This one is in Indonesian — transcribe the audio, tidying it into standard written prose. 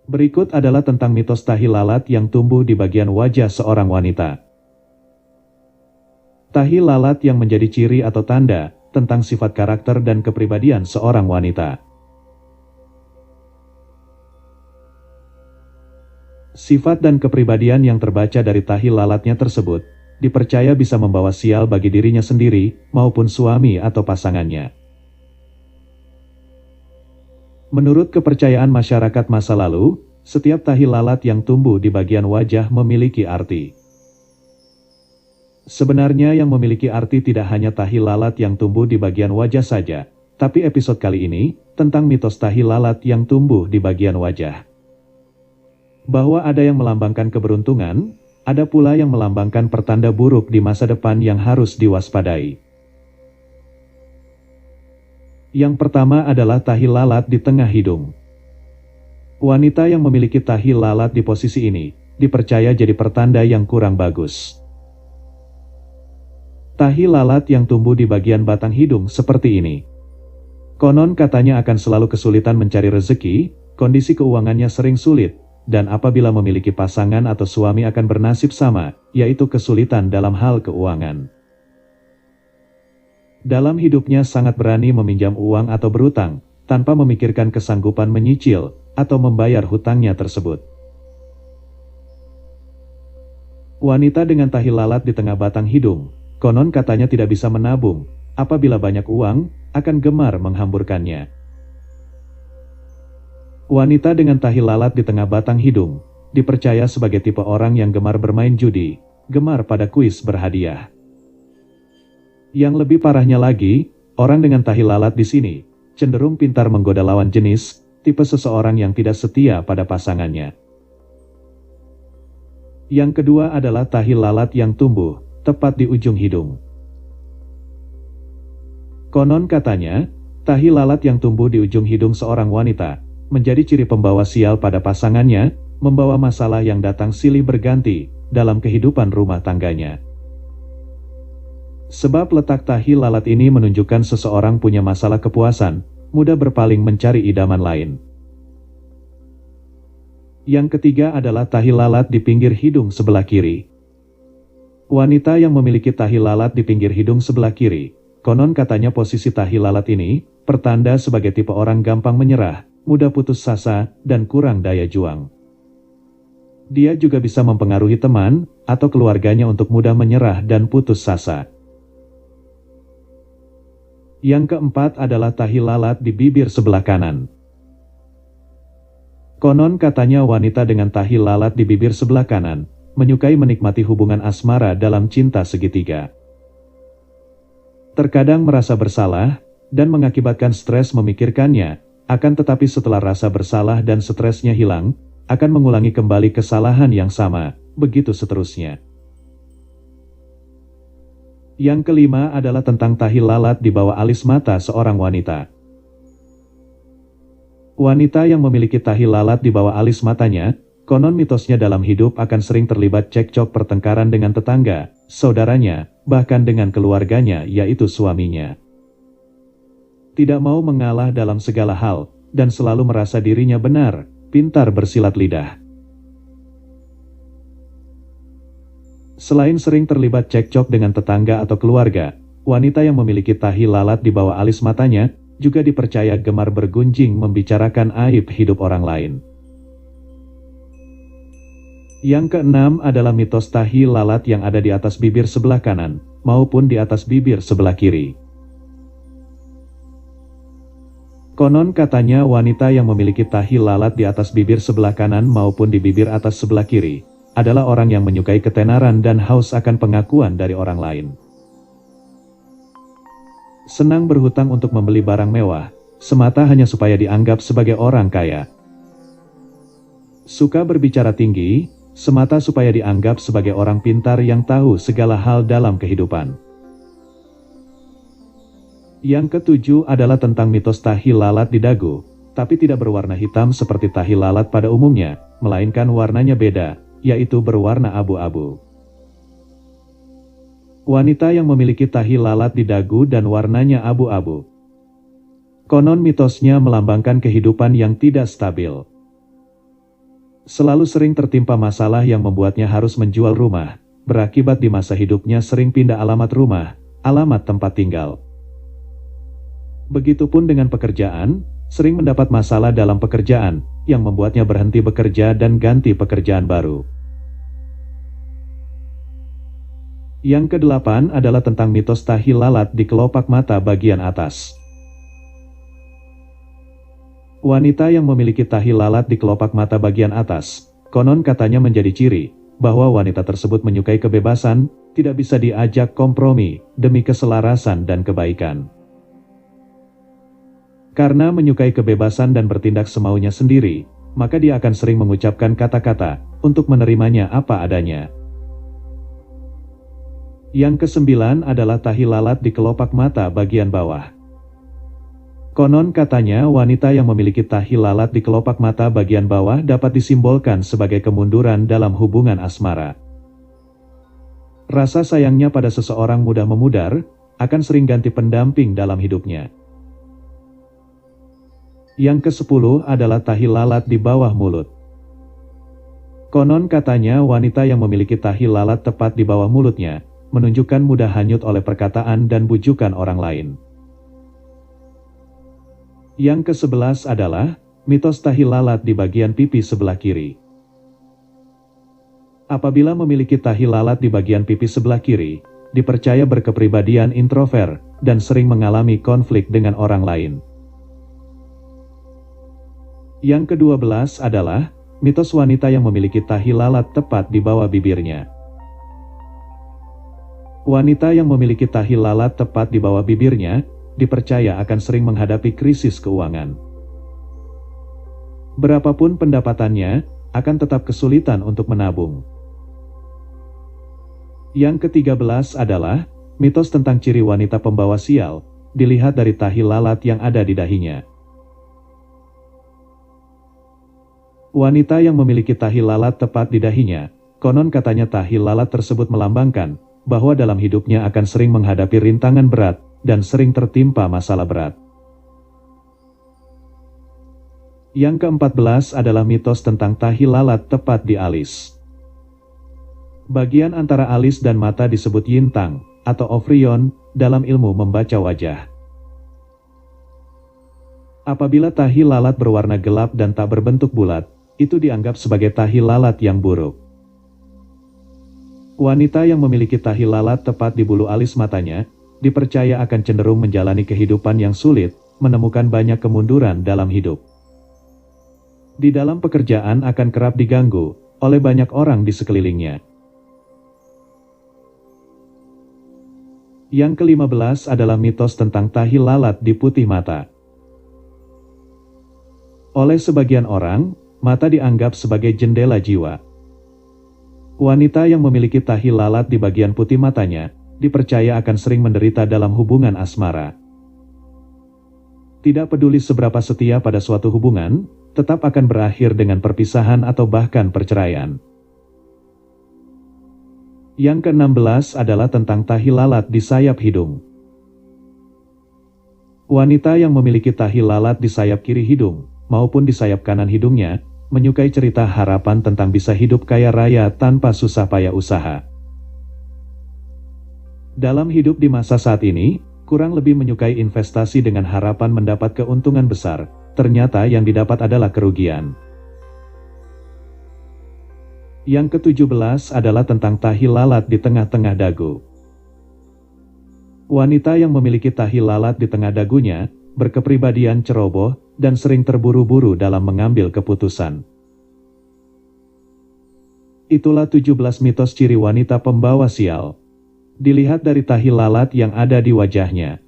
Berikut adalah tentang mitos tahi lalat yang tumbuh di bagian wajah seorang wanita. Tahi lalat yang menjadi ciri atau tanda tentang sifat karakter dan kepribadian seorang wanita. Sifat dan kepribadian yang terbaca dari tahi lalatnya tersebut, dipercaya bisa membawa sial bagi dirinya sendiri, maupun suami atau pasangannya. Menurut kepercayaan masyarakat masa lalu, setiap tahi lalat yang tumbuh di bagian wajah memiliki arti. Sebenarnya yang memiliki arti tidak hanya tahi lalat yang tumbuh di bagian wajah saja, tapi episode kali ini, tentang mitos tahi lalat yang tumbuh di bagian wajah. Bahwa ada yang melambangkan keberuntungan, ada pula yang melambangkan pertanda buruk di masa depan yang harus diwaspadai. Yang pertama adalah tahi lalat di tengah hidung. Wanita yang memiliki tahi lalat di posisi ini, dipercaya jadi pertanda yang kurang bagus. Tahi lalat yang tumbuh di bagian batang hidung seperti ini. Konon katanya akan selalu kesulitan mencari rezeki, kondisi keuangannya sering sulit, dan apabila memiliki pasangan atau suami akan bernasib sama, yaitu kesulitan dalam hal keuangan. Dalam hidupnya sangat berani meminjam uang atau berutang, tanpa memikirkan kesanggupan menyicil, atau membayar hutangnya tersebut. Wanita dengan tahi lalat di tengah batang hidung, konon katanya tidak bisa menabung, apabila banyak uang, akan gemar menghamburkannya. Wanita dengan tahi lalat di tengah batang hidung, dipercaya sebagai tipe orang yang gemar bermain judi, gemar pada kuis berhadiah. Yang lebih parahnya lagi, orang dengan tahi lalat di sini, cenderung pintar menggoda lawan jenis, tipe seseorang yang tidak setia pada pasangannya. Yang kedua adalah tahi lalat yang tumbuh, tepat di ujung hidung. Konon katanya, tahi lalat yang tumbuh di ujung hidung seorang wanita, menjadi ciri pembawa sial pada pasangannya, membawa masalah yang datang silih berganti, dalam kehidupan rumah tangganya. Sebab letak tahi lalat ini menunjukkan seseorang punya masalah kepuasan, mudah berpaling mencari idaman lain. Yang ketiga adalah tahi lalat di pinggir hidung sebelah kiri. Wanita yang memiliki tahi lalat di pinggir hidung sebelah kiri, konon katanya posisi tahi lalat ini, pertanda sebagai tipe orang gampang menyerah, mudah putus asa, dan kurang daya juang. Dia juga bisa mempengaruhi teman, atau keluarganya untuk mudah menyerah dan putus asa. Yang keempat adalah tahi lalat di bibir sebelah kanan. Konon katanya wanita dengan tahi lalat di bibir sebelah kanan, menyukai menikmati hubungan asmara dalam cinta segitiga. Terkadang merasa bersalah, dan mengakibatkan stres memikirkannya, akan tetapi setelah rasa bersalah dan stresnya hilang, akan mengulangi kembali kesalahan yang sama, begitu seterusnya. Yang kelima adalah tentang tahi lalat di bawah alis mata seorang wanita. Wanita yang memiliki tahi lalat di bawah alis matanya, konon mitosnya dalam hidup akan sering terlibat cekcok pertengkaran dengan tetangga, saudaranya, bahkan dengan keluarganya yaitu suaminya. Tidak mau mengalah dalam segala hal, dan selalu merasa dirinya benar, pintar bersilat lidah. Selain sering terlibat cekcok dengan tetangga atau keluarga, wanita yang memiliki tahi lalat di bawah alis matanya, juga dipercaya gemar bergunjing membicarakan aib hidup orang lain. Yang keenam adalah mitos tahi lalat yang ada di atas bibir sebelah kanan, maupun di atas bibir sebelah kiri. Konon katanya wanita yang memiliki tahi lalat di atas bibir sebelah kanan maupun di bibir atas sebelah kiri, adalah orang yang menyukai ketenaran dan haus akan pengakuan dari orang lain. Senang berhutang untuk membeli barang mewah, semata hanya supaya dianggap sebagai orang kaya. Suka berbicara tinggi, semata supaya dianggap sebagai orang pintar yang tahu segala hal dalam kehidupan. Yang ketujuh adalah tentang mitos tahi lalat di dagu, tapi tidak berwarna hitam seperti tahi lalat pada umumnya, melainkan warnanya beda, yaitu berwarna abu-abu. Wanita yang memiliki tahi lalat di dagu dan warnanya abu-abu, konon mitosnya melambangkan kehidupan yang tidak stabil. Selalu sering tertimpa masalah yang membuatnya harus menjual rumah, berakibat di masa hidupnya sering pindah alamat rumah, alamat tempat tinggal. Begitupun dengan pekerjaan, sering mendapat masalah dalam pekerjaan, yang membuatnya berhenti bekerja dan ganti pekerjaan baru. Yang kedelapan adalah tentang mitos tahi lalat di kelopak mata bagian atas. Wanita yang memiliki tahi lalat di kelopak mata bagian atas, konon katanya menjadi ciri bahwa wanita tersebut menyukai kebebasan, tidak bisa diajak kompromi demi keselarasan dan kebaikan. Karena menyukai kebebasan dan bertindak semaunya sendiri, maka dia akan sering mengucapkan kata-kata untuk menerimanya apa adanya. Yang kesembilan adalah tahi lalat di kelopak mata bagian bawah. Konon katanya wanita yang memiliki tahi lalat di kelopak mata bagian bawah dapat disimbolkan sebagai kemunduran dalam hubungan asmara. Rasa sayangnya pada seseorang mudah memudar, akan sering ganti pendamping dalam hidupnya. Yang ke-10 adalah tahi lalat di bawah mulut. Konon katanya wanita yang memiliki tahi lalat tepat di bawah mulutnya, menunjukkan mudah hanyut oleh perkataan dan bujukan orang lain. Yang ke-11 adalah mitos tahi lalat di bagian pipi sebelah kiri. Apabila memiliki tahi lalat di bagian pipi sebelah kiri, dipercaya berkepribadian introvert dan sering mengalami konflik dengan orang lain. Yang ke-12 adalah mitos wanita yang memiliki tahi lalat tepat di bawah bibirnya. Wanita yang memiliki tahi lalat tepat di bawah bibirnya, dipercaya akan sering menghadapi krisis keuangan. Berapapun pendapatannya, akan tetap kesulitan untuk menabung. Yang ke-13 adalah mitos tentang ciri wanita pembawa sial, dilihat dari tahi lalat yang ada di dahinya. Wanita yang memiliki tahi lalat tepat di dahinya, konon katanya tahi lalat tersebut melambangkan bahwa dalam hidupnya akan sering menghadapi rintangan berat, dan sering tertimpa masalah berat. Yang ke-14 adalah mitos tentang tahi lalat tepat di alis. Bagian antara alis dan mata disebut yintang, atau ofrion, dalam ilmu membaca wajah. Apabila tahi lalat berwarna gelap dan tak berbentuk bulat, itu dianggap sebagai tahi lalat yang buruk. Wanita yang memiliki tahi lalat tepat di bulu alis matanya, dipercaya akan cenderung menjalani kehidupan yang sulit, menemukan banyak kemunduran dalam hidup. Di dalam pekerjaan akan kerap diganggu oleh banyak orang di sekelilingnya. Yang ke-15 adalah mitos tentang tahi lalat di putih mata. Oleh sebagian orang, mata dianggap sebagai jendela jiwa. Wanita yang memiliki tahi lalat di bagian putih matanya, dipercaya akan sering menderita dalam hubungan asmara. Tidak peduli seberapa setia pada suatu hubungan, tetap akan berakhir dengan perpisahan atau bahkan perceraian. Yang ke-16 adalah tentang tahi lalat di sayap hidung. Wanita yang memiliki tahi lalat di sayap kiri hidung, maupun di sayap kanan hidungnya, menyukai cerita harapan tentang bisa hidup kaya raya tanpa susah payah usaha. Dalam hidup di masa saat ini, kurang lebih menyukai investasi dengan harapan mendapat keuntungan besar, ternyata yang didapat adalah kerugian. Yang ke-17 adalah tentang tahi lalat di tengah-tengah dagu. Wanita yang memiliki tahi lalat di tengah dagunya, berkepribadian ceroboh, dan sering terburu-buru dalam mengambil keputusan. Itulah 17 mitos ciri wanita pembawa sial. Dilihat dari tahi lalat yang ada di wajahnya,